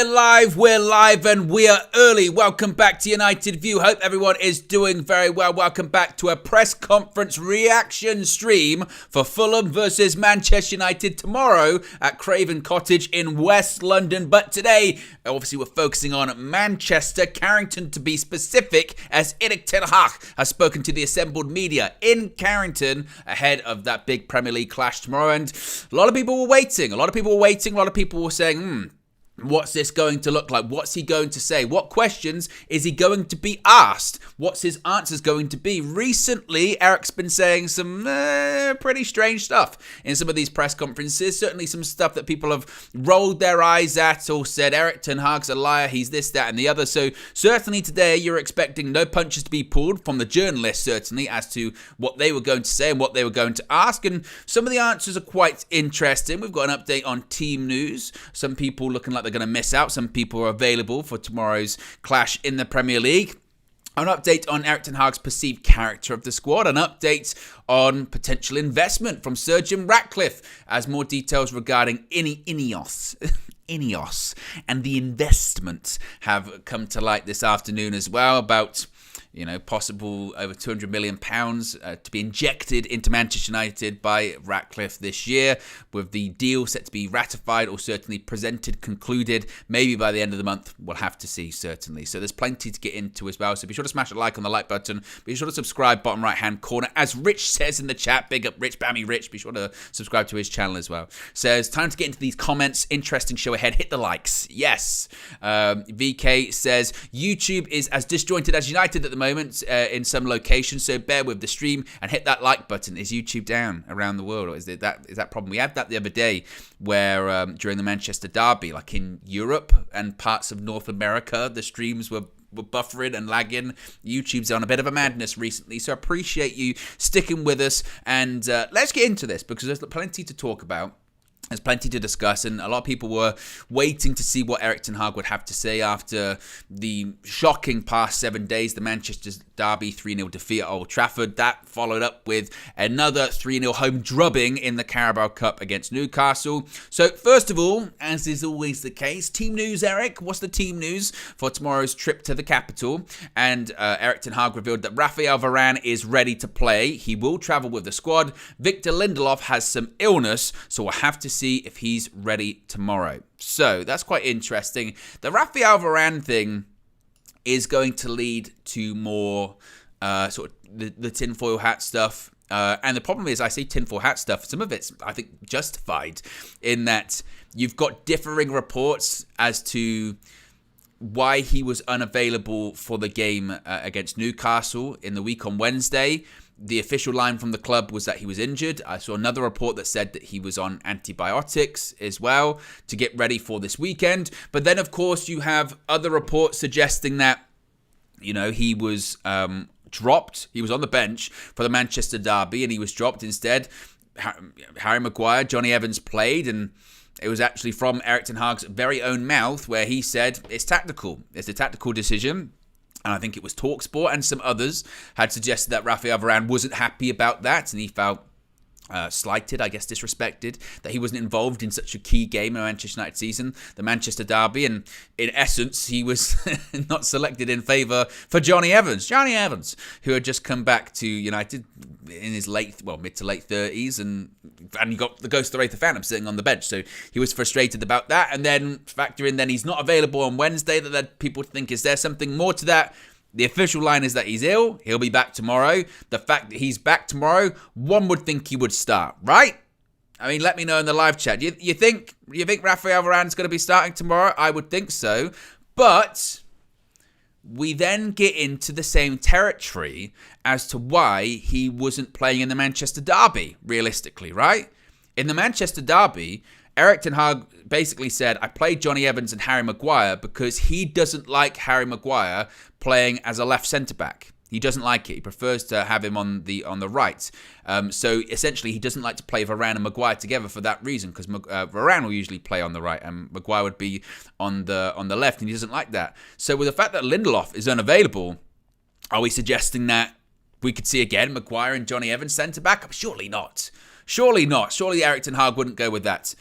We're live, and we are early. Welcome back to United View. Hope everyone is doing very well. Welcome back to a press conference reaction stream for Fulham versus Manchester United tomorrow at Craven Cottage in West London. But today, obviously, we're focusing on Manchester, Carrington to be specific, as Erik ten Hag has spoken to the assembled media in Carrington ahead of that big Premier League clash tomorrow. And a lot of people were waiting. A lot of people were saying, what's this going to look like? What's he going to say? What questions is he going to be asked? What's his answers going to be? Recently, Erik's been saying some pretty strange stuff in some of these press conferences. Certainly some stuff that people have rolled their eyes at or said, Erik ten Hag's a liar, he's this, that and the other. So certainly today you're expecting no punches to be pulled from the journalists, certainly, as to what they were going to say and what they were going to ask. And some of the answers are quite interesting. We've got an update on team news. Some people looking like they're going to miss out. Some people are available for tomorrow's clash in the Premier League. An update on Erik ten Hag's perceived character of the squad. An update on potential investment from Sir Jim Ratcliffe, as more details regarding Ineos and the investment have come to light this afternoon as well, about possible over £200 million to be injected into Manchester United by Ratcliffe this year, with the deal set to be ratified or certainly concluded, maybe by the end of the month. We'll have to see, certainly. So there's plenty to get into as well. So be sure to smash a like on the like button. Be sure to subscribe, bottom right-hand corner. As Rich says in the chat, big up Rich, Bammy Rich. Be sure to subscribe to his channel as well. Says, time to get into these comments. Interesting show ahead. Hit the likes. Yes. VK says, YouTube is as disjointed as United at the moment in some locations, so bear with the stream and hit that like button. Is YouTube down around the world, or is that problem? We had that the other day where during the Manchester derby, like in Europe and parts of North America, the streams were buffering and lagging. YouTube's on a bit of a madness recently, so I appreciate you sticking with us. And let's get into this, because there's plenty to talk about. There's plenty to discuss, and a lot of people were waiting to see what Erik ten Hag would have to say after the shocking past 7 days, the Manchester derby 3-0 defeat at Old Trafford. That followed up with another 3-0 home drubbing in the Carabao Cup against Newcastle. So first of all, as is always the case, team news, Erik. What's the team news for tomorrow's trip to the capital? And Erik ten Hag revealed that Rafael Varane is ready to play. He will travel with the squad. Victor Lindelof has some illness, so we'll have to see if he's ready tomorrow. So that's quite interesting. The Rafael Varane thing is going to lead to more sort of the tinfoil hat stuff. And the problem is, I say tinfoil hat stuff, some of it's, I think, justified in that you've got differing reports as to why he was unavailable for the game against Newcastle in the week on Wednesday. The official line from the club was that he was injured. I saw another report that said that he was on antibiotics as well to get ready for this weekend. But then, of course, you have other reports suggesting that, he was dropped. He was on the bench for the Manchester derby and he was dropped instead. Harry Maguire, Johnny Evans played, and it was actually from Erik ten Hag's very own mouth where he said it's tactical. It's a tactical decision. And I think it was TalkSport and some others had suggested that Rafael Varane wasn't happy about that, and he felt slighted, I guess disrespected, that he wasn't involved in such a key game in the Manchester United season, the Manchester derby, and in essence he was not selected in favour for Johnny Evans, who had just come back to United in his mid to late 30s, and you got the ghost of Aretha Phantom sitting on the bench, so he was frustrated about that. And then factor in then he's not available on Wednesday, that led people to think, is there something more to that? The official line is that he's ill. He'll be back tomorrow. The fact that he's back tomorrow, one would think he would start, right? I mean, let me know in the live chat. You think Rafael Varane's going to be starting tomorrow? I would think so. But we then get into the same territory as to why he wasn't playing in the Manchester derby, realistically, right? In the Manchester derby, Erik ten Hag basically said, I played Johnny Evans and Harry Maguire because he doesn't like Harry Maguire playing as a left centre-back. He doesn't like it. He prefers to have him on the right. So essentially, he doesn't like to play Varane and Maguire together for that reason, because Varane will usually play on the right and Maguire would be on the left, and he doesn't like that. So with the fact that Lindelof is unavailable, are we suggesting that we could see again Maguire and Johnny Evans centre-back? Surely not. Surely Erik ten Hag wouldn't go with that.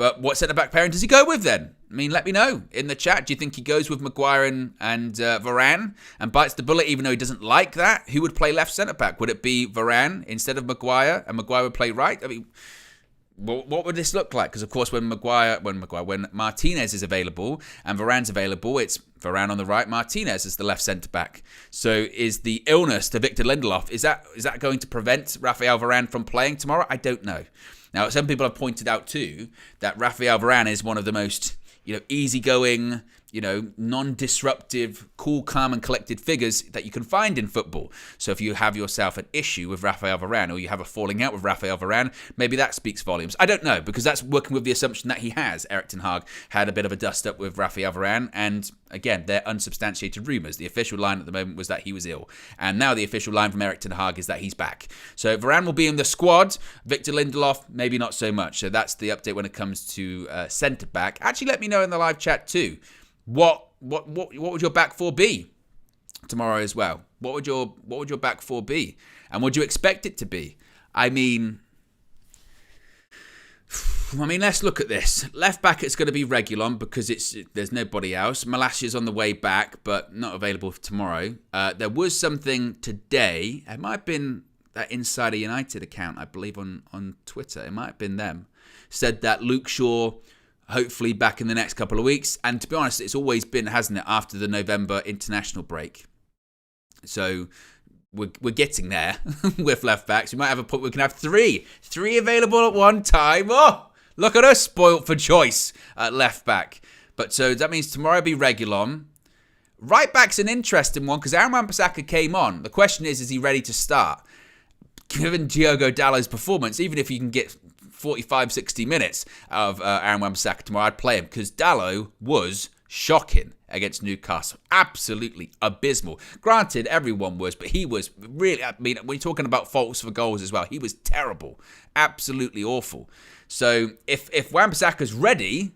But what centre-back pairing does he go with then? I mean, let me know in the chat. Do you think he goes with Maguire and Varane and bites the bullet even though he doesn't like that? Who would play left centre-back? Would it be Varane instead of Maguire and Maguire would play right? I mean, what would this look like? Because, of course, when Martinez is available and Varane's available, it's Varane on the right, Martinez is the left centre-back. So is the illness to Victor Lindelof, is that going to prevent Rafael Varane from playing tomorrow? I don't know. Now, some people have pointed out too that Rafael Varane is one of the most, easygoing, non-disruptive, cool, calm and collected figures that you can find in football. So if you have yourself an issue with Rafael Varane or you have a falling out with Rafael Varane, maybe that speaks volumes. I don't know, because that's working with the assumption that he has. Erik ten Hag had a bit of a dust-up with Rafael Varane, and again, they're unsubstantiated rumours. The official line at the moment was that he was ill, and now the official line from Erik ten Hag is that he's back. So Varane will be in the squad. Victor Lindelof, maybe not so much. So that's the update when it comes to centre-back. Actually, let me know in the live chat too. What would your back four be tomorrow as well? What would your back four be? And would you expect it to be? I mean, let's look at this. Left back, it's going to be Reguilon because there's nobody else. Malasia's on the way back, but not available for tomorrow. There was something today. It might have been that Insider United account, I believe, on Twitter. It might have been them. Said that Luke Shaw, hopefully back in the next couple of weeks. And to be honest, it's always been, hasn't it, after the November international break. So we're getting there with left backs. We might have we can have three available at one time. Oh, look at us, spoilt for choice at left back. But so that means tomorrow will be Reguilon. Right back's an interesting one because Aaron Wan-Bissaka came on. The question is he ready to start? Given Diogo Dalot's performance, even if you can get 45, 60 minutes of Aaron Wan-Bissaka tomorrow, I'd play him because Dalot was shocking against Newcastle. Absolutely abysmal. Granted, everyone was, but he was really, when you're talking about faults for goals as well, he was terrible. Absolutely awful. So if Wan-Bissaka's ready,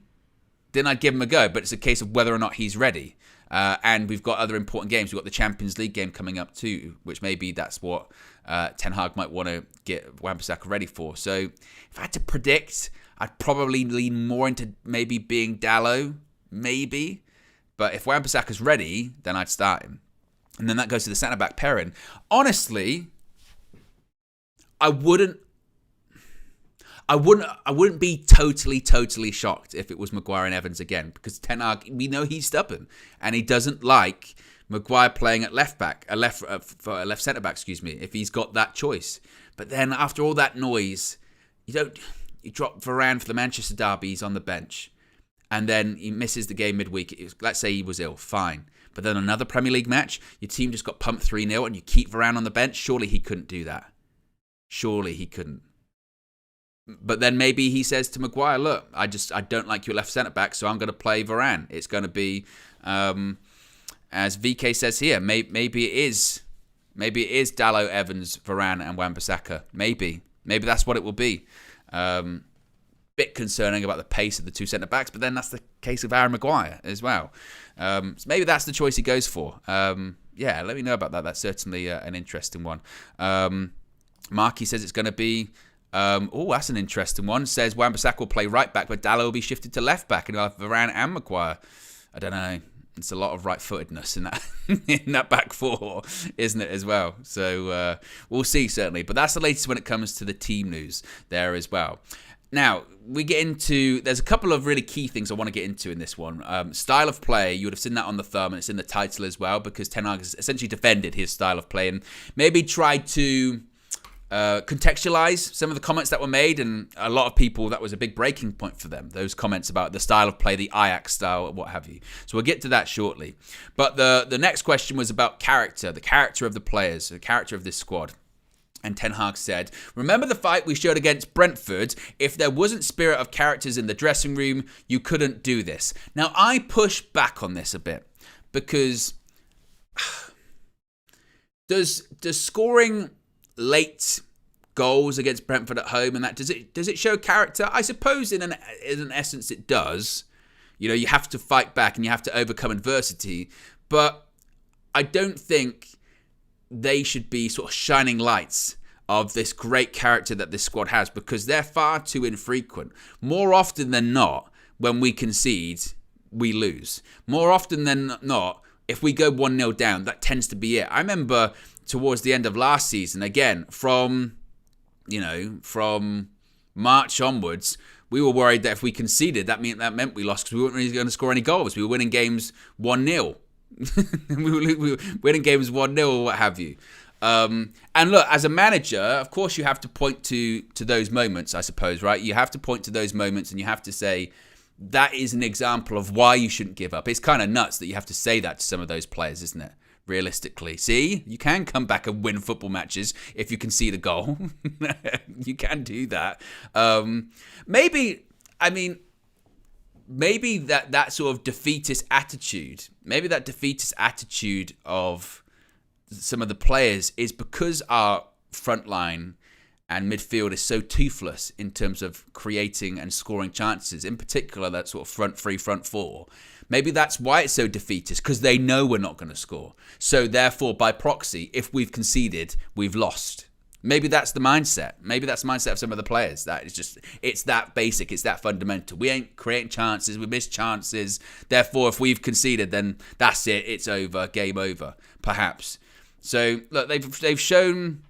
then I'd give him a go, but it's a case of whether or not he's ready. And we've got other important games. We've got the Champions League game coming up too, which maybe that's what Ten Hag might want to get Wan-Bissaka ready for. So if I had to predict, I'd probably lean more into maybe being Dalot, maybe. But if Wan-Bissaka's ready, then I'd start him. And then that goes to the centre-back pairing. Honestly, I wouldn't be totally shocked if it was Maguire and Evans again, because Ten Hag, we know he's stubborn and he doesn't like Maguire playing at left back, a left centre back, if he's got that choice. But then after all that noise, you drop Varane for the Manchester derby, he's on the bench, and then he misses the game midweek. Let's say he was ill, fine. But then another Premier League match, your team just got pumped 3-0 and you keep Varane on the bench. Surely he couldn't do that. Surely he couldn't. But then maybe he says to Maguire, look, I don't like your left centre-back, so I'm going to play Varane. It's going to be, as VK says here, maybe it is Dalot, Evans, Varane and Wan-Bissaka. Maybe that's what it will be. Bit concerning about the pace of the two centre-backs, but then that's the case of Aaron Maguire as well. So maybe that's the choice he goes for. Yeah, let me know about that. That's certainly an interesting one. Marky says it's going to be... that's an interesting one. Says Wan-Bissaka will play right back, but Dalot will be shifted to left back, and he'll have Varane and Maguire. I don't know. It's a lot of right-footedness in that in that back four, isn't it, as well? So we'll see, certainly. But that's the latest when it comes to the team news there as well. Now, we get into... There's a couple of really key things I want to get into in this one. Style of play, you would have seen that on the thumb, and it's in the title as well, because Ten Hag has essentially defended his style of play and maybe tried to... contextualize some of the comments that were made, and a lot of people, that was a big breaking point for them, those comments about the style of play, the Ajax style, what have you. So we'll get to that shortly. But the next question was about character, the character of the players, the character of this squad. And Ten Hag said, remember the fight we showed against Brentford? If there wasn't spirit of characters in the dressing room, you couldn't do this. Now, I push back on this a bit, because does scoring late goals against Brentford at home and that, does it show character? I suppose in an essence it does. You have to fight back and you have to overcome adversity, but I don't think they should be sort of shining lights of this great character that this squad has, because they're far too infrequent. More often than not, when we concede, we lose. More often than not, if we go 1-0 down, that tends to be it. I remember towards the end of last season, again, from March onwards, we were worried that if we conceded, that meant we lost, because we weren't really going to score any goals. We were winning games 1-0. we were winning games 1-0 or what have you. And look, as a manager, of course, you have to point to those moments, I suppose, right? You have to point to those moments, and you have to say, that is an example of why you shouldn't give up. It's kind of nuts that you have to say that to some of those players, isn't it? Realistically. See, you can come back and win football matches if you concede a goal. You can do that. Maybe that sort of defeatist attitude, of some of the players is because our front line and midfield is so toothless in terms of creating and scoring chances, in particular that sort of front three, front four. Maybe that's why it's so defeatist, because they know we're not going to score. So therefore, by proxy, if we've conceded, we've lost. Maybe that's the mindset. Maybe that's the mindset of some of the players. That is just, it's that basic, it's that fundamental. We ain't creating chances, we miss chances. Therefore, if we've conceded, then that's it, it's over, game over, perhaps. So look, they've shown.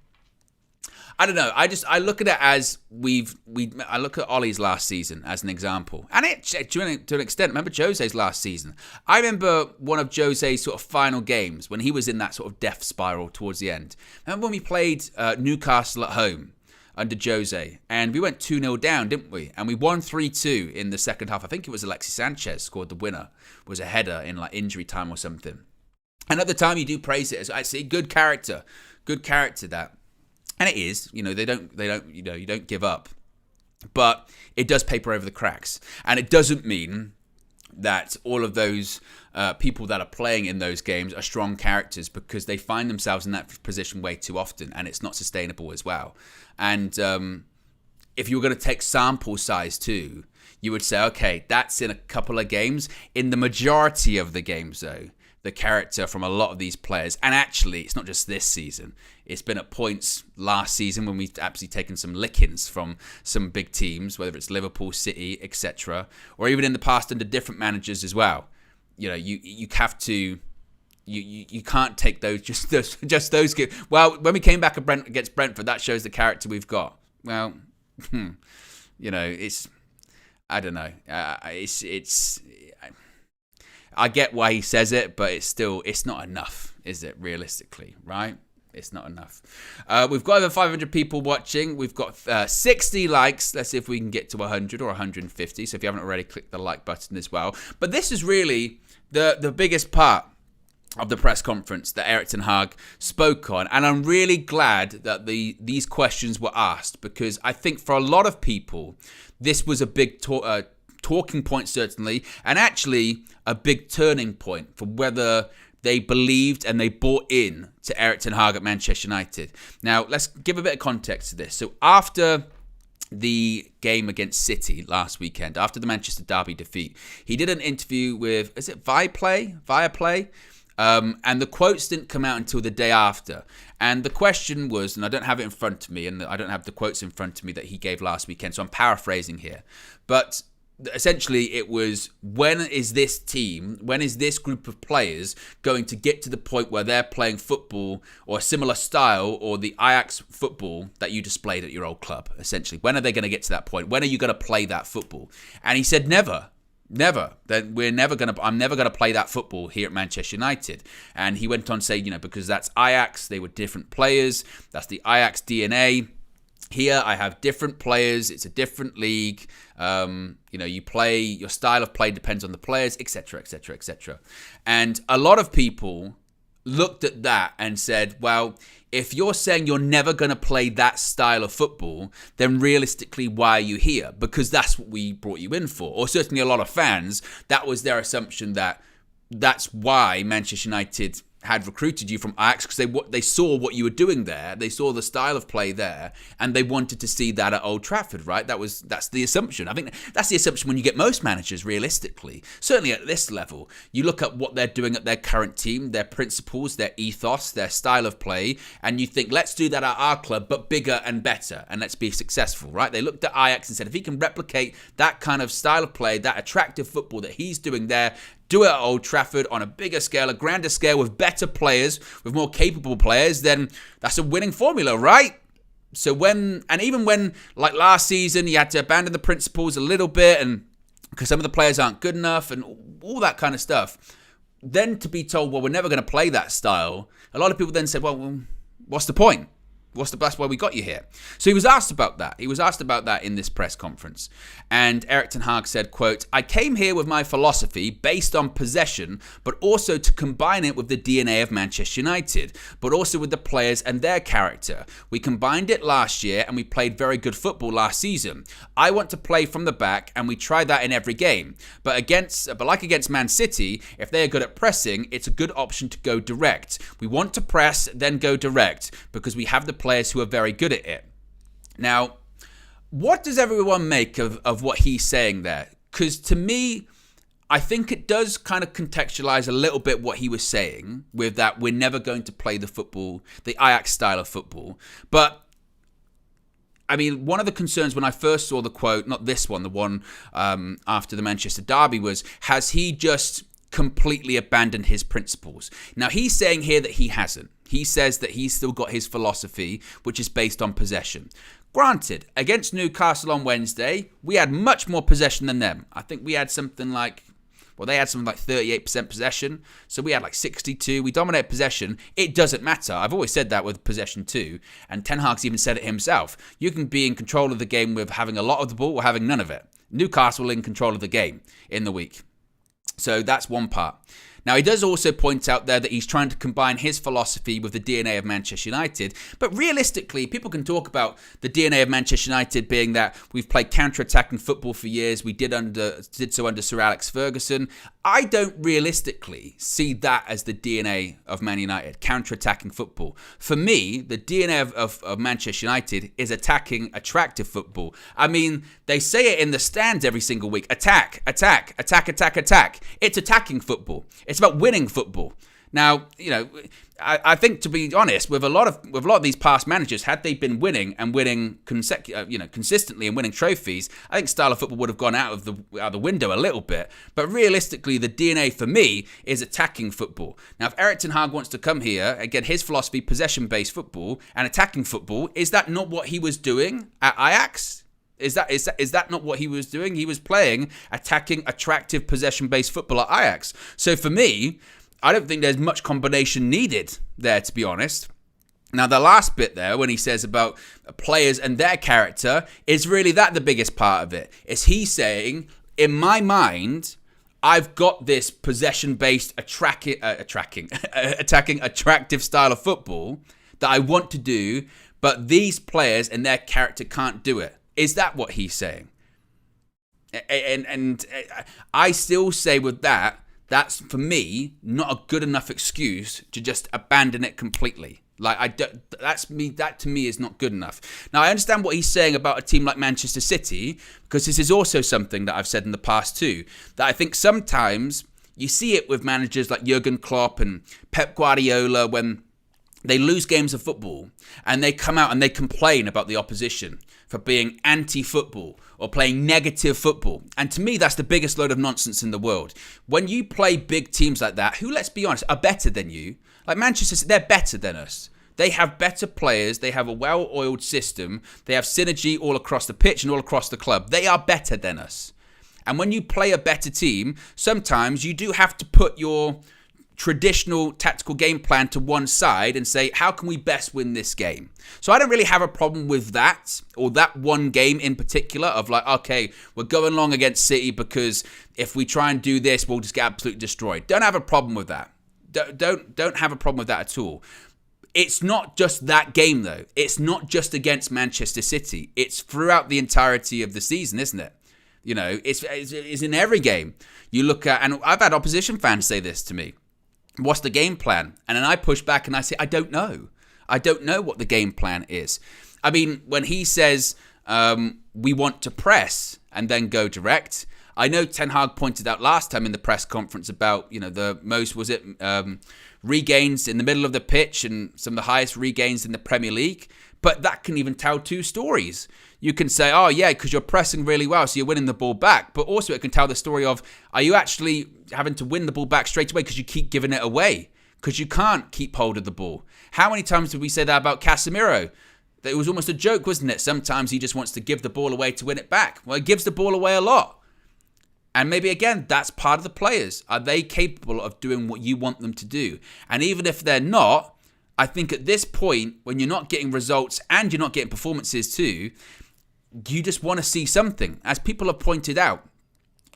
I don't know. I look at it as I look at Ollie's last season as an example, and to an extent. Remember Jose's last season. I remember one of Jose's sort of final games when he was in that sort of death spiral towards the end. Remember when we played Newcastle at home under Jose, and we went 2-0 down, didn't we? And we won 3-2 in the second half. I think it was Alexis Sanchez scored the winner. It was a header in like injury time or something. And at the time, you do praise it as actually good character that. And it is, you don't give up. But it does paper over the cracks. And it doesn't mean that all of those people that are playing in those games are strong characters, because they find themselves in that position way too often, and it's not sustainable as well. And if you were going to take sample size too, you would say, okay, that's in a couple of games. In the majority of the games, though, the character from a lot of these players, and actually it's not just this season, it's been at points last season when we've absolutely taken some lickings from some big teams, whether it's Liverpool, City, etc., or even in the past under different managers as well. You know, you have to, you can't take those just those games. Well, when we came back against Brentford, that shows the character we've got. Well, it's, I don't know, it's. I get why he says it, but it's not enough, is it, realistically, right? It's not enough. We've got over 500 people watching. We've got 60 likes. Let's see if we can get to 100 or 150. So if you haven't already, click the like button as well. But this is really the biggest part of the press conference that Erik ten Hag spoke on. And I'm really glad that these questions were asked, because I think for a lot of people, this was a big talking point, certainly, and actually a big turning point for whether they believed and they bought in to Erik ten Hag at Manchester United. Now, let's give a bit of context to this. So after the game against City last weekend, after the Manchester Derby defeat, he did an interview with, is it Viaplay? And the quotes didn't come out until the day after. And the question was, and I don't have it in front of me, and I don't have the quotes in front of me that he gave last weekend, so I'm paraphrasing here. But essentially, it was, when is this group of players going to get to the point where they're playing football or a similar style, or the Ajax football that you displayed at your old club, essentially? When are they going to get to that point? When are you going to play that football? And he said, never. That I'm never going to play that football here at Manchester United. And he went on to say, because that's Ajax, they were different players. That's the Ajax DNA. Here, I have different players. It's a different league. You play, your style of play depends on the players, etc., etc., etc. And a lot of people looked at that and said, well, if you're saying you're never going to play that style of football, then realistically, why are you here? Because that's what we brought you in for. Or certainly a lot of fans, that was their assumption, that that's why Manchester United had recruited you from Ajax because they saw what you were doing there. They saw the style of play there, and they wanted to see that at Old Trafford, right? That's the assumption. I think that's the assumption when you get most managers, realistically. Certainly at this level, you look at what they're doing at their current team, their principles, their ethos, their style of play, and you think, let's do that at our club, but bigger and better, and let's be successful, right? They looked at Ajax and said, if he can replicate that kind of style of play, that attractive football that he's doing there, do it at Old Trafford on a bigger scale, a grander scale, with better players, with more capable players, then that's a winning formula, right? So even when, like last season, you had to abandon the principles a little bit, and because some of the players aren't good enough, and all that kind of stuff, then to be told, well, we're never going to play that style, a lot of people then said, well, what's the point? That's why we got you here. So he was asked about that. He was asked about that in this press conference. And Erik ten Hag said, quote, I came here with my philosophy based on possession, but also to combine it with the DNA of Manchester United, but also with the players and their character. We combined it last year and we played very good football last season. I want to play from the back and we try that in every game. But like against Man City, if they are good at pressing, it's a good option to go direct. We want to press, then go direct, because we have the players who are very good at it. Now, what does everyone make of what he's saying there? Because to me, I think it does kind of contextualize a little bit what he was saying with that we're never going to play the football, the Ajax style of football. But I mean, one of the concerns when I first saw the quote, not this one, the one after the Manchester derby, was, has he just completely abandoned his principles? Now, he's saying here that he hasn't. He says that he's still got his philosophy, which is based on possession. Granted, against Newcastle on Wednesday, we had much more possession than them. I think we had something like, they had something like 38% possession. So we had like 62. We dominate possession. It doesn't matter. I've always said that with possession too. And Ten Hag's even said it himself. You can be in control of the game with having a lot of the ball or having none of it. Newcastle in control of the game in the week. So that's one part. Now, he does also point out there that he's trying to combine his philosophy with the DNA of Manchester United. But realistically, people can talk about the DNA of Manchester United being that we've played counter-attacking football for years. We did so under Sir Alex Ferguson. I don't realistically see that as the DNA of Man United, counter-attacking football. For me, the DNA of Manchester United is attacking, attractive football. I mean, they say it in the stands every single week. Attack, attack, attack, attack, attack. It's attacking football. It's about winning football. Now, I think, to be honest, with a lot of these past managers, had they been winning consistently and winning trophies, I think style of football would have gone out of the window a little bit. But realistically, the DNA for me is attacking football. Now, if Erik ten Hag wants to come here, again, his philosophy, possession-based football and attacking football, is that not what he was doing at Ajax? Is that not what he was doing? He was playing attacking, attractive, possession-based football at Ajax. So for me, I don't think there's much combination needed there, to be honest. Now, the last bit there, when he says about players and their character, is really that the biggest part of it. Is he saying, in my mind, I've got this possession-based, attacking, attractive style of football that I want to do, but these players and their character can't do it. Is that what he's saying? And I still say with that, that's, for me, not a good enough excuse to just abandon it completely. That to me is not good enough. Now, I understand what he's saying about a team like Manchester City, because this is also something that I've said in the past too, that I think sometimes you see it with managers like Jurgen Klopp and Pep Guardiola when they lose games of football and they come out and they complain about the opposition for being anti-football or playing negative football. And to me, that's the biggest load of nonsense in the world. When you play big teams like that, who, let's be honest, are better than you, like Manchester City, they're better than us. They have better players. They have a well-oiled system. They have synergy all across the pitch and all across the club. They are better than us. And when you play a better team, sometimes you do have to put your traditional tactical game plan to one side and say, how can we best win this game? So I don't really have a problem with that, or that one game in particular of like, okay, we're going along against City because if we try and do this, we'll just get absolutely destroyed. Don't have a problem with that. Don't have a problem with that at all. It's not just that game though. It's not just against Manchester City. It's throughout the entirety of the season, isn't it? It's in every game. You look at, and I've had opposition fans say this to me. what's the game plan? And then I push back and I say, I don't know. I don't know what the game plan is. I mean, when he says we want to press and then go direct, I know Ten Hag pointed out last time in the press conference about, the most, regains in the middle of the pitch and some of the highest regains in the Premier League. But that can even tell two stories. You can say, oh yeah, because you're pressing really well, so you're winning the ball back. But also it can tell the story of, are you actually having to win the ball back straight away because you keep giving it away? Because you can't keep hold of the ball. How many times did we say that about Casemiro? That it was almost a joke, wasn't it? Sometimes he just wants to give the ball away to win it back. Well, he gives the ball away a lot. And maybe, again, that's part of the players. Are they capable of doing what you want them to do? And even if they're not, I think at this point, when you're not getting results and you're not getting performances too, you just want to see something. As people have pointed out,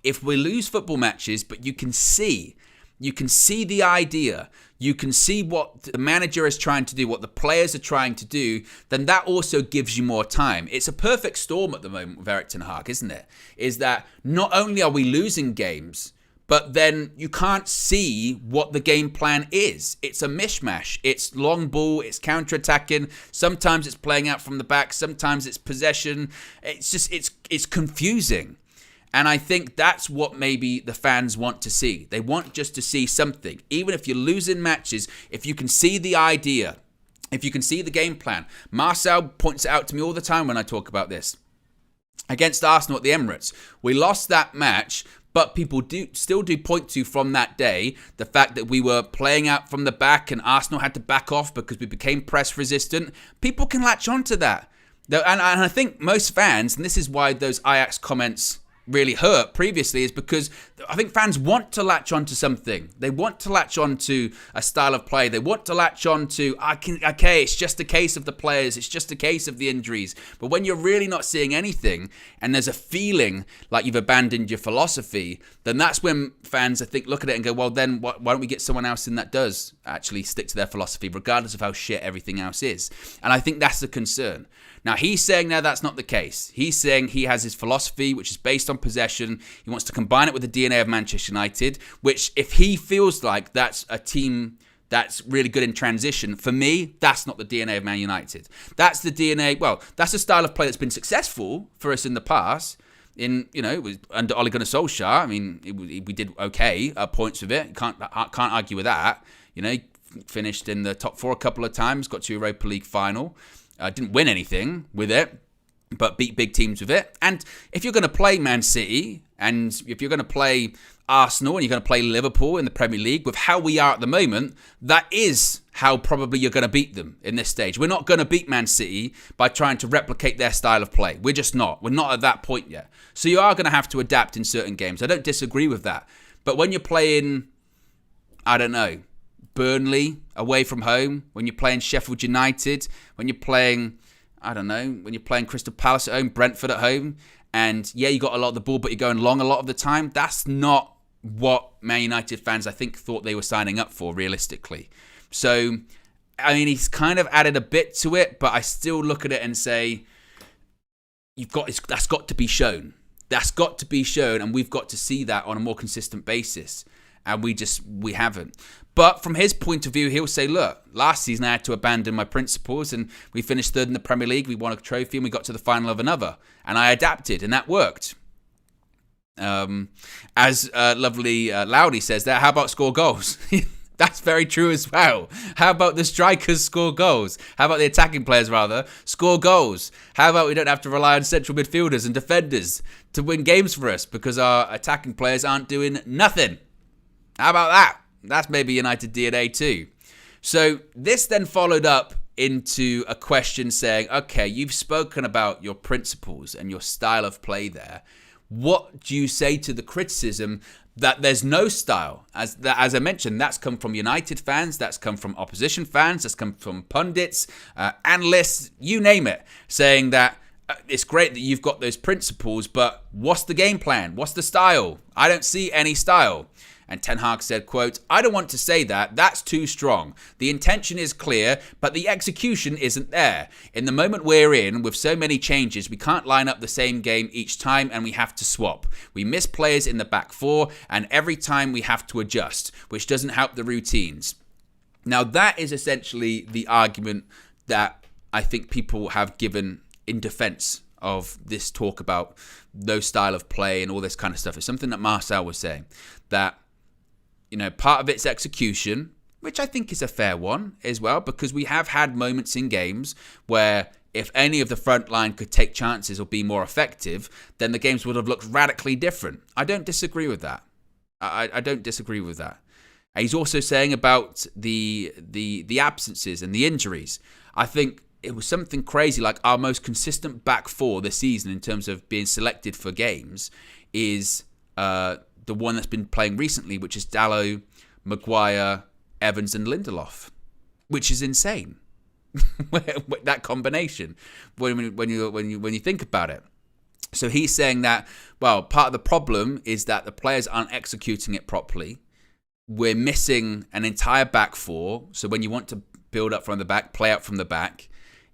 if we lose football matches, but you can see the idea, you can see what the manager is trying to do, what the players are trying to do, then that also gives you more time. It's a perfect storm at the moment with Erik ten Hag, isn't it? Is that not only are we losing games, but then you can't see what the game plan is. It's a mishmash. It's long ball, it's counter-attacking. Sometimes it's playing out from the back, sometimes it's possession. It's confusing. And I think that's what maybe the fans want to see. They want just to see something. Even if you're losing matches, if you can see the idea, if you can see the game plan. Marcel points it out to me all the time when I talk about this. Against Arsenal at the Emirates, we lost that match, but people still do point to from that day the fact that we were playing out from the back and Arsenal had to back off because we became press resistant. People can latch on to that. And I think most fans, and this is why those Ajax comments really hurt previously, is because I think fans want to latch on to something. They want to latch on to a style of play. They want to latch on to, okay, it's just a case of the players. It's just a case of the injuries. But when you're really not seeing anything and there's a feeling like you've abandoned your philosophy, then that's when fans, I think, look at it and go, well, then why don't we get someone else in that does actually stick to their philosophy, regardless of how shit everything else is. And I think that's the concern. Now, he's saying now that's not the case. He's saying he has his philosophy, which is based on possession. He wants to combine it with the DNA of Manchester United, which if he feels like that's a team that's really good in transition, for me, that's not the DNA of Man United. That's the DNA, well, that's a style of play that's been successful for us in the past. It was under Ole Gunnar Solskjaer. I mean, we did okay points with it. Can't argue with that. Finished in the top four a couple of times, got to Europa League final. Didn't win anything with it, but beat big teams with it. And if you're going to play Man City, and if you're going to play Arsenal, and you're going to play Liverpool in the Premier League, with how we are at the moment, that is how probably you're going to beat them in this stage. We're not going to beat Man City by trying to replicate their style of play. We're just not. We're not at that point yet. So you are going to have to adapt in certain games. I don't disagree with that. But when you're playing, I don't know, Burnley away from home, when you're playing Sheffield United, when you're playing, when you're playing Crystal Palace at home, Brentford at home, and yeah, you got a lot of the ball, but you're going long a lot of the time, that's not what Man United fans, I think, thought they were signing up for, realistically. So, I mean, he's kind of added a bit to it, but I still look at it and say, that's got to be shown. That's got to be shown, and we've got to see that on a more consistent basis. And we haven't. But from his point of view, he'll say, look, last season I had to abandon my principles and we finished third in the Premier League. We won a trophy and we got to the final of another. And I adapted and that worked. As lovely Loudy says there, how about score goals? That's very true as well. How about the strikers score goals? How about the attacking players, rather, score goals? How about we don't have to rely on central midfielders and defenders to win games for us because our attacking players aren't doing nothing? How about that? That's maybe United DNA too. So this then followed up into a question saying, okay, you've spoken about your principles and your style of play there. What do you say to the criticism that there's no style? As I mentioned, that's come from United fans, that's come from opposition fans, that's come from pundits, analysts, you name it, saying that it's great that you've got those principles, but what's the game plan? What's the style? I don't see any style. And Ten Hag said, quote, "I don't want to say that. That's too strong. The intention is clear, but the execution isn't there. In the moment we're in, with so many changes, we can't line up the same game each time and we have to swap. We miss players in the back four and every time we have to adjust, which doesn't help the routines." Now, that is essentially the argument that I think people have given in defense of this talk about no style of play and all this kind of stuff. It's something that Marcel was saying, that, part of it's execution, which I think is a fair one as well, because we have had moments in games where if any of the front line could take chances or be more effective, then the games would have looked radically different. I don't disagree with that. I don't disagree with that. He's also saying about the absences and the injuries. I think it was something crazy, like our most consistent back four this season in terms of being selected for games is the one that's been playing recently, which is Dalot, Maguire, Evans and Lindelof, which is insane. That combination when you think about it. So he's saying that, well, part of the problem is that the players aren't executing it properly. We're missing an entire back four. So when you want to build up from the back, play out from the back,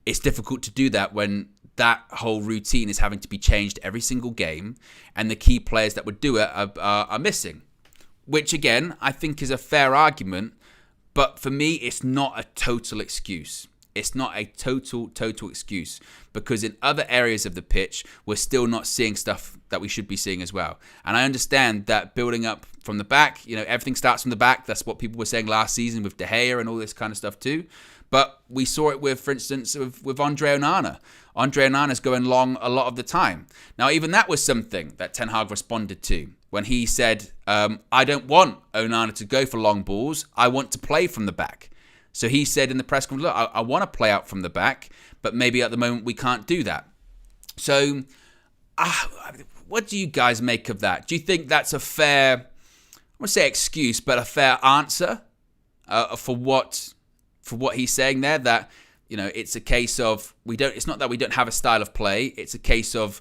it's difficult to do that when that whole routine is having to be changed every single game and the key players that would do it are missing. Which, again, I think is a fair argument. But for me, it's not a total excuse. It's not a total excuse, because in other areas of the pitch, we're still not seeing stuff that we should be seeing as well. And I understand that building up from the back, everything starts from the back. That's what people were saying last season with De Gea and all this kind of stuff too. But we saw it with, for instance, with Andre Onana. Andre Onana's going long a lot of the time. Now, even that was something that Ten Hag responded to when he said, I don't want Onana to go for long balls. I want to play from the back. So he said in the press conference, look, I want to play out from the back, but maybe at the moment we can't do that. So what do you guys make of that? Do you think that's a fair, I won't say excuse, but a fair answer for what he's saying there? That, it's a case of it's not that we don't have a style of play. It's a case of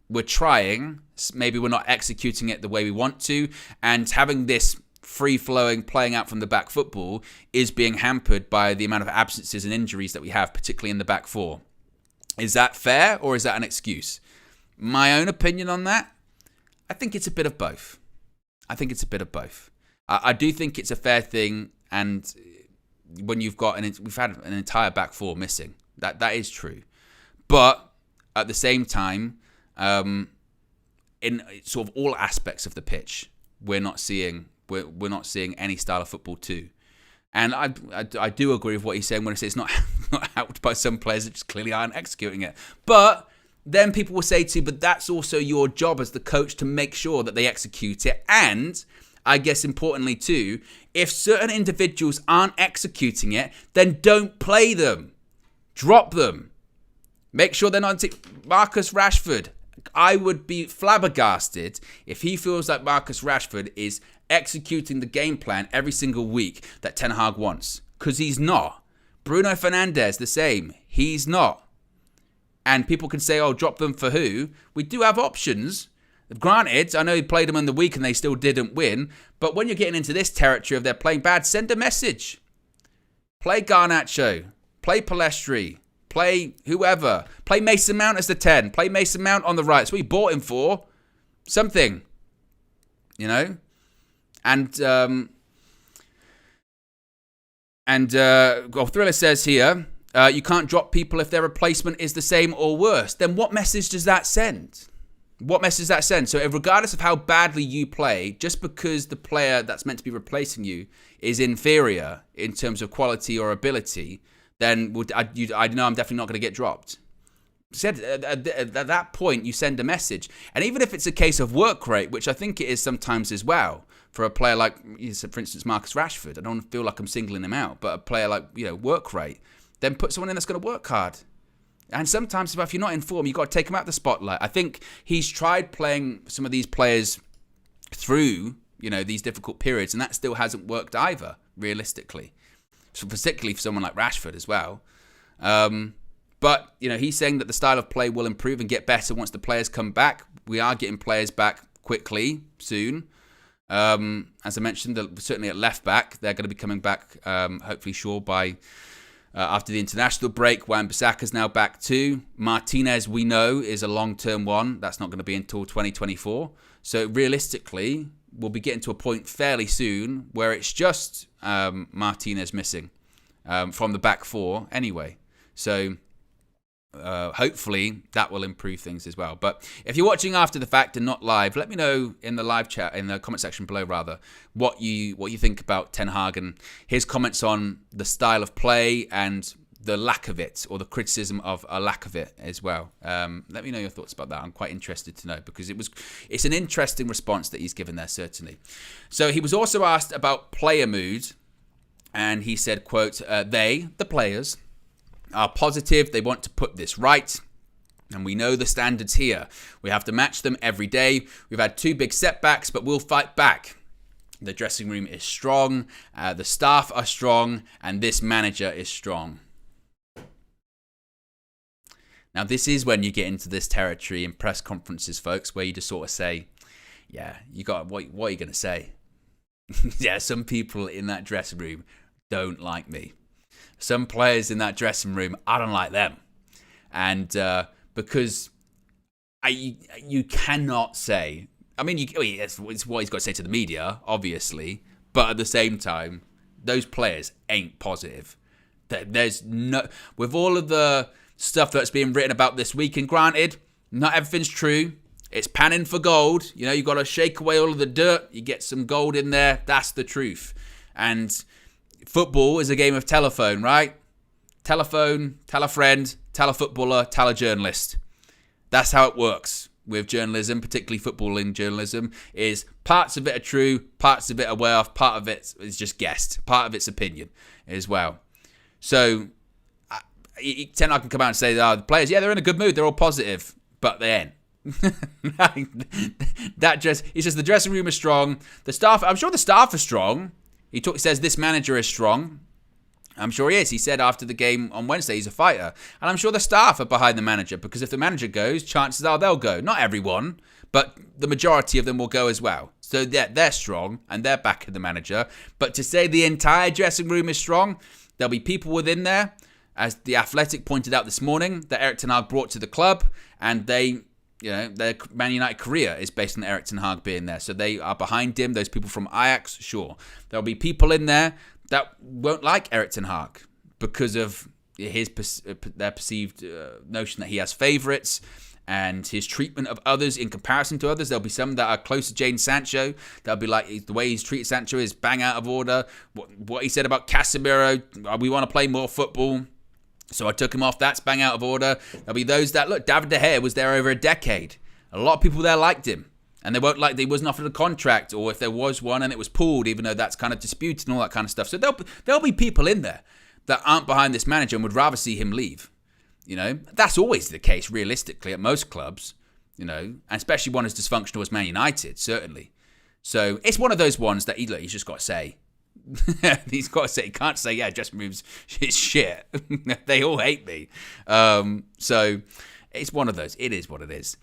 we're trying, maybe we're not executing it the way we want to, and having this free-flowing, playing out from the back football is being hampered by the amount of absences and injuries that we have, particularly in the back four. Is that fair, or is that an excuse? My own opinion on that, I think it's a bit of both. I do think it's a fair thing, and when you've got we've had an entire back four missing, that is true. But at the same time, in sort of all aspects of the pitch, we're not seeing any style of football too. And I do agree with what he's saying when he says it's not helped by some players that just clearly aren't executing it. But then people will say to you, but that's also your job as the coach to make sure that they execute it. And I guess importantly too, if certain individuals aren't executing it, then don't play them. Drop them. Make sure they're not... Marcus Rashford, I would be flabbergasted if he feels like Marcus Rashford is executing the game plan every single week that Ten Hag wants. Because he's not. Bruno Fernandes, the same. He's not. And people can say, oh, drop them for who? We do have options. Granted, I know he played them in the week and they still didn't win. But when you're getting into this territory of they're playing bad, send a message. Play Garnacho. Play Palestri. Play whoever. Play Mason Mount as the 10. Play Mason Mount on the right. That's what you bought him for. Something. And Thriller says here, you can't drop people if their replacement is the same or worse. Then what message does that send? So if, regardless of how badly you play, just because the player that's meant to be replacing you is inferior in terms of quality or ability, then I know I'm definitely not going to get dropped. At that point, you send a message. And even if it's a case of work rate, which I think it is sometimes as well, for a player like, for instance, Marcus Rashford, I don't feel like I'm singling him out, but a player like, work rate, then put someone in that's going to work hard. And sometimes if you're not in form, you've got to take him out of the spotlight. I think he's tried playing some of these players through, these difficult periods, and that still hasn't worked either, realistically. So particularly for someone like Rashford as well. But, he's saying that the style of play will improve and get better once the players come back. We are getting players back quickly, soon. As I mentioned, certainly at left back, they're going to be coming back, hopefully sure, by after the international break. Wan-Bissaka's now back too. Martinez, we know, is a long-term one. That's not going to be until 2024. So realistically, we'll be getting to a point fairly soon where it's just Martinez missing from the back four anyway. So hopefully that will improve things as well. But if you're watching after the fact and not live, let me know in the live chat, in the comment section below rather, what you think about Ten Hag and his comments on the style of play and the lack of it, or the criticism of a lack of it as well. Let me know your thoughts about that. I'm quite interested to know, because it's an interesting response that he's given there, certainly. So he was also asked about player mood, and he said, quote, the players, are positive. They want to put this right. And we know the standards here. We have to match them every day. We've had 2 big setbacks, but we'll fight back. The dressing room is strong. The staff are strong. And this manager is strong. Now, this is when you get into this territory in press conferences, folks, where you just sort of say, yeah, you got what are you going to say? Yeah, some people in that dressing room don't like me. Some players in that dressing room, I don't like them. And because you cannot say, I mean, it's what he's got to say to the media, obviously, but at the same time, those players ain't positive. There's no, with all of the stuff that's being written about this week, and granted, not everything's true. It's panning for gold. You know, you got to shake away all of the dirt. You get some gold in there. That's the truth. And football is a game of telephone, right? Telephone, tell a friend, tell a footballer, tell a journalist. That's how it works with journalism, particularly footballing journalism, is parts of it are true, parts of it are way off, part of it is just guessed, part of it's opinion as well. So, Ten Hag can come out and say, the players, yeah, they're in a good mood, they're all positive, but they ain't. He says the dressing room is strong. The staff, I'm sure the staff are strong. He says this manager is strong. I'm sure he is. He said after the game on Wednesday he's a fighter. And I'm sure the staff are behind the manager, because if the manager goes, chances are they'll go. Not everyone, but the majority of them will go as well. So they're strong and they're backing the manager. But to say the entire dressing room is strong, there'll be people within there, as The Athletic pointed out this morning, that Erik Ten Hag brought to the club, and their Man United career is based on Erik Ten Hag being there. So they are behind him. Those people from Ajax, sure. There'll be people in there that won't like Erik Ten Hag because of their perceived notion that he has favourites and his treatment of others in comparison to others. There'll be some that are close to Jadon Sancho. They'll be like, the way he's treated Sancho is bang out of order. What he said about Casemiro, we want to play more football, so I took him off. That's bang out of order. There'll be those that, look, David De Gea was there over a decade. A lot of people there liked him. And they won't like that he wasn't offered a contract, or if there was one and it was pulled, even though that's kind of disputed and all that kind of stuff. So there'll be people in there that aren't behind this manager and would rather see him leave. You know, that's always the case, realistically, at most clubs, you know, and especially one as dysfunctional as Man United, certainly. So it's one of those ones that he's just got to say. He's got to say, he can't say, yeah, just moves his shit. They all hate me. So it's one of those. It is what it is.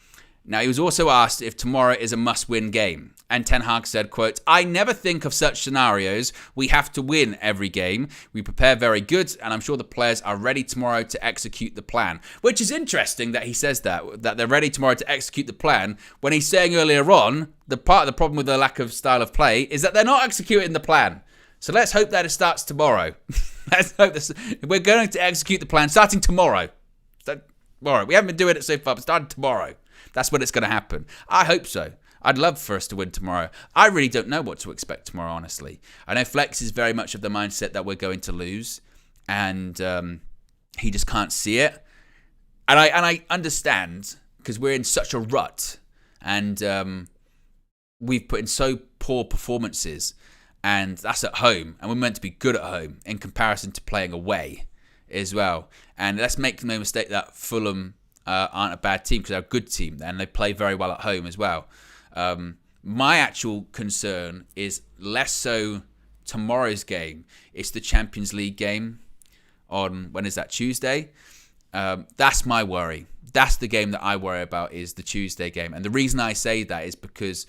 Now, he was also asked if tomorrow is a must-win game. And Ten Hag said, quote, I never think of such scenarios. We have to win every game. We prepare very good, and I'm sure the players are ready tomorrow to execute the plan. Which is interesting that he says that they're ready tomorrow to execute the plan, when he's saying earlier on, the part of the problem with the lack of style of play is that they're not executing the plan. So let's hope that it starts tomorrow. Let's hope this. We're going to execute the plan starting tomorrow. Tomorrow. We haven't been doing it so far, but starting tomorrow. That's when it's going to happen. I hope so. I'd love for us to win tomorrow. I really don't know what to expect tomorrow, honestly. I know Flex is very much of the mindset that we're going to lose, and he just can't see it. And I understand, because we're in such a rut, and we've put in so poor performances, and that's at home, and we're meant to be good at home in comparison to playing away as well. And let's make no mistake that Fulham aren't a bad team, because they're a good team, and they play very well at home as well. My actual concern is less so tomorrow's game. It's the Champions League game on, when is that, Tuesday? That's my worry. That's the game that I worry about, is the Tuesday game. And the reason I say that is because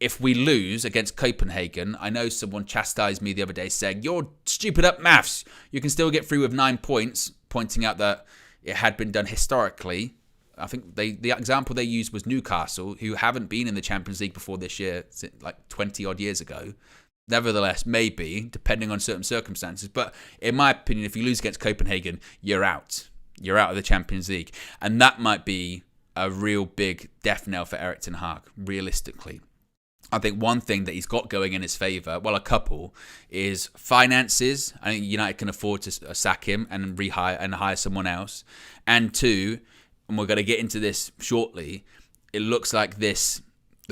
if we lose against Copenhagen, I know someone chastised me the other day saying, you're stupid at maths. You can still get through with 9 points, pointing out that it had been done historically. I think the example they used was Newcastle, who haven't been in the Champions League before this year, like 20 odd years ago. Nevertheless, maybe, depending on certain circumstances. But in my opinion, if you lose against Copenhagen, you're out. You're out of the Champions League. And that might be a real big death knell for Erik ten Hag, realistically. I think one thing that he's got going in his favour, well, a couple, is finances. I think United can afford to sack him and hire someone else. And two, and we're going to get into this shortly, it looks like the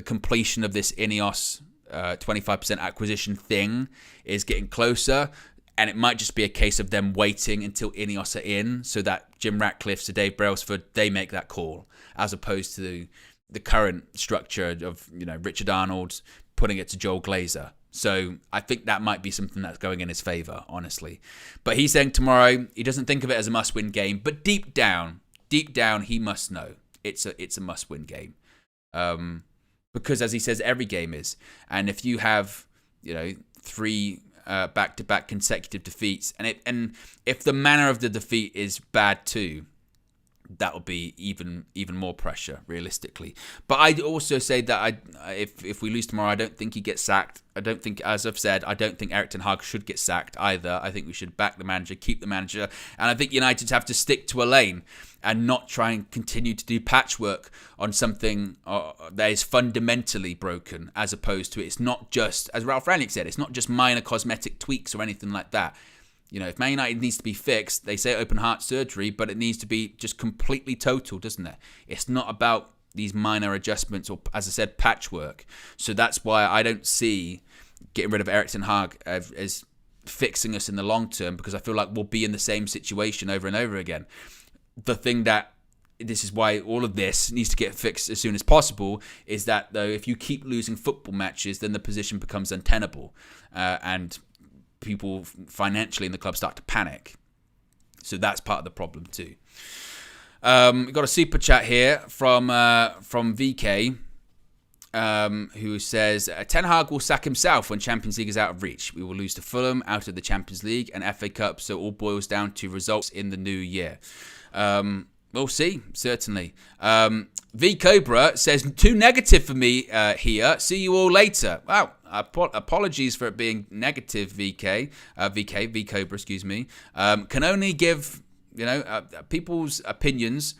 completion of this Ineos 25% acquisition thing is getting closer. And it might just be a case of them waiting until Ineos are in so that Jim Ratcliffe, Sir Dave Brailsford, they make that call, as opposed to the current structure of, Richard Arnold putting it to Joel Glazer. So I think that might be something that's going in his favour, honestly. But he's saying tomorrow he doesn't think of it as a must-win game, but deep down, he must know it's a must-win game, because as he says, every game is. And if you have 3 back-to-back consecutive defeats, and if the manner of the defeat is bad too, that will be even more pressure, realistically. But I'd also say that if we lose tomorrow, I don't think he gets sacked. I don't think, as I've said, I don't think Erik ten Hag should get sacked either. I think we should back the manager, keep the manager, and I think United have to stick to a lane and not try and continue to do patchwork on something that is fundamentally broken, as opposed to it's not just, as Ralph Rangnick said, it's not just minor cosmetic tweaks or anything like that. If Man United needs to be fixed, they say open heart surgery, but it needs to be just completely total, doesn't it? It's not about these minor adjustments or, as I said, patchwork. So that's why I don't see getting rid of Erik ten Hag as fixing us in the long term, because I feel like we'll be in the same situation over and over again. The thing that, this is why all of this needs to get fixed as soon as possible, is that, though, if you keep losing football matches, then the position becomes untenable. And people financially in the club start to panic. So that's part of the problem too. We've got a super chat here from VK, who says, Ten Hag will sack himself when Champions League is out of reach. We will lose to Fulham, out of the Champions League and FA Cup, so it all boils down to results in the new year. We'll see, certainly. V Cobra says, too negative for me here. See you all later. Wow. Apologies for it being negative, V Cobra, excuse me. Can only give, people's opinions.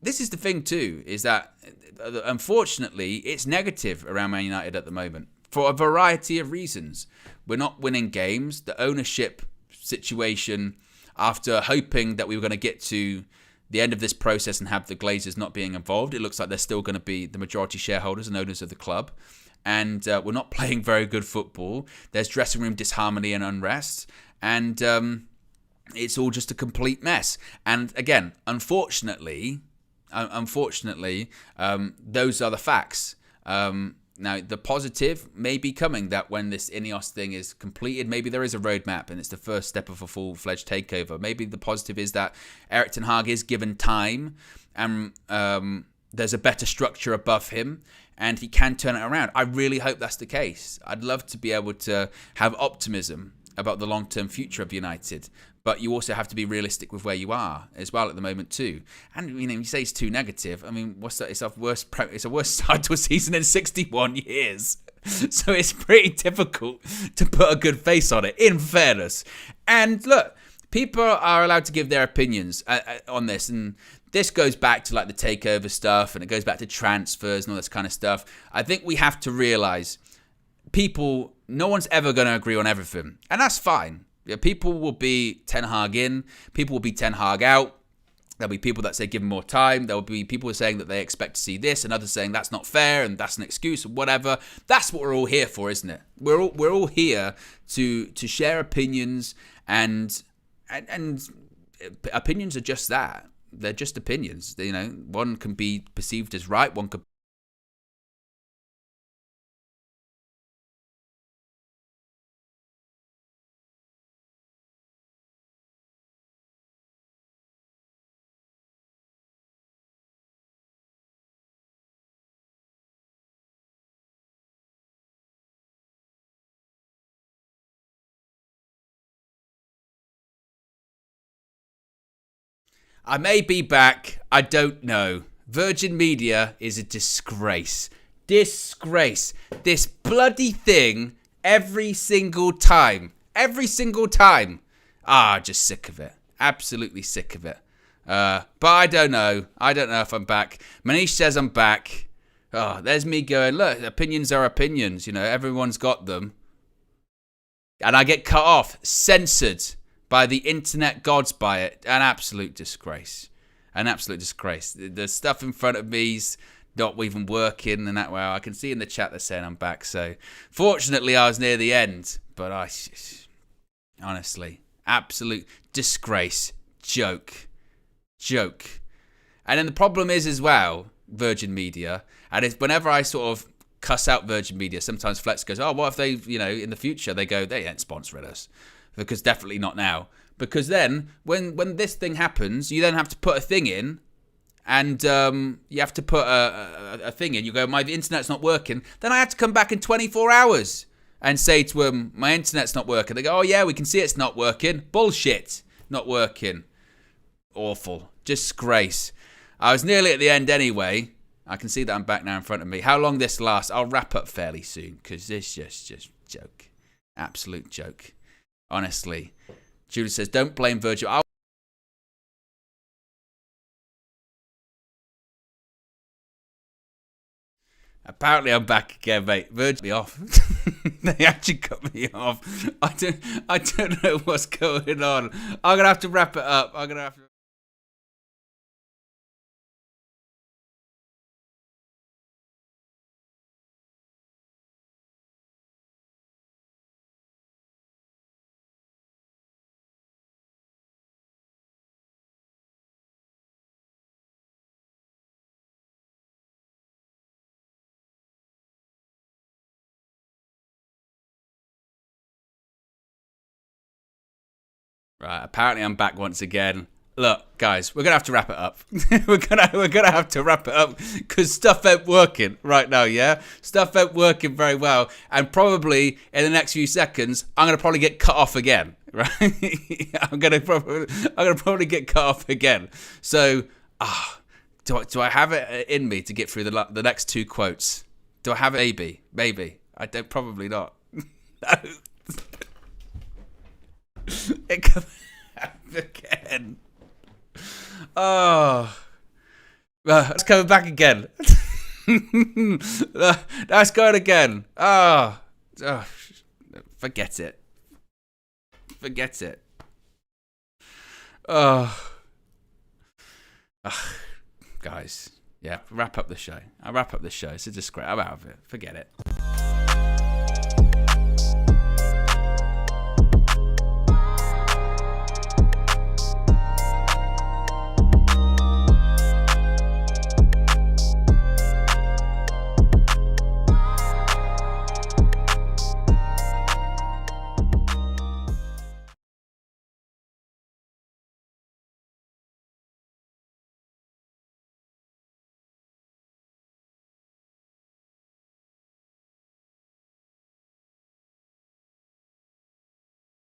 This is the thing too, is that unfortunately it's negative around Man United at the moment for a variety of reasons. We're not winning games. The ownership situation, after hoping that we were going to get to the end of this process and have the Glazers not being involved, it looks like they're still going to be the majority shareholders and owners of the club. And we're not playing very good football. There's dressing room disharmony and unrest. And it's all just a complete mess. And again, unfortunately, those are the facts. Now, the positive may be coming, that when this Ineos thing is completed, maybe there is a roadmap and it's the first step of a full-fledged takeover. Maybe the positive is that Erik ten Hag is given time and there's a better structure above him and he can turn it around. I really hope that's the case. I'd love to be able to have optimism about the long-term future of United. But you also have to be realistic with where you are as well at the moment too. And you say it's too negative. I mean, what's that? It's a worse start to a season in 61 years. So it's pretty difficult to put a good face on it, in fairness. And look, people are allowed to give their opinions on this, and this goes back to like the takeover stuff, and it goes back to transfers and all this kind of stuff. I think we have to realise no one's ever going to agree on everything, and that's fine. Yeah, people will be Ten Hag in, people will be Ten Hag out. There'll be people that say give him more time. There will be people saying that they expect to see this, and others saying that's not fair and that's an excuse or whatever. That's what we're all here for, isn't it? We're all here to share opinions, and opinions are just that. They're just opinions. One can be perceived as right, one could I may be back. I don't know. Virgin Media is a disgrace. Disgrace. This bloody thing every single time. Every single time. Just sick of it. Absolutely sick of it. But I don't know. I don't know if I'm back. Manish says I'm back. There's me going, look, opinions are opinions. You know, everyone's got them. And I get cut off, censored by the internet gods by it. An absolute disgrace. An absolute disgrace. The stuff in front of me's not even working and that way. I can see in the chat they're saying I'm back. So, fortunately, I was near the end. But honestly, absolute disgrace. Joke. And then the problem is as well, Virgin Media, and it's whenever I sort of cuss out Virgin Media, sometimes Flex goes, what if they, in the future, they go, they ain't sponsoring us. Because definitely not now. Because then, when this thing happens, you then have to put a thing in, and you have to put a thing in. You go, my internet's not working. Then I have to come back in 24 hours and say to them, my internet's not working. They go, yeah, we can see it's not working. Bullshit. Not working. Awful. Disgrace. I was nearly at the end anyway. I can see that I'm back now in front of me. How long this lasts, I'll wrap up fairly soon, because this is just joke. Absolute joke. Honestly. Julie says, don't blame Virgil. Apparently I'm back again, mate. Virgil off. They actually cut me off. I don't know what's going on. I'm gonna have to wrap it up. Right, apparently I'm back once again. Look, guys, we're gonna have to wrap it up. we're gonna have to wrap it up because stuff ain't working right now. Yeah, stuff ain't working very well, and probably in the next few seconds, I'm gonna probably get cut off again. Right, I'm gonna probably get cut off again. So, do I have it in me to get through the next two quotes? Do I have it? Maybe. I don't. Probably not. No. It comes again. It's coming back again. That's going again. Forget it. Guys, yeah, wrap up the show. I'll wrap up the show. It's a disgrace. I'm out of it. Forget it.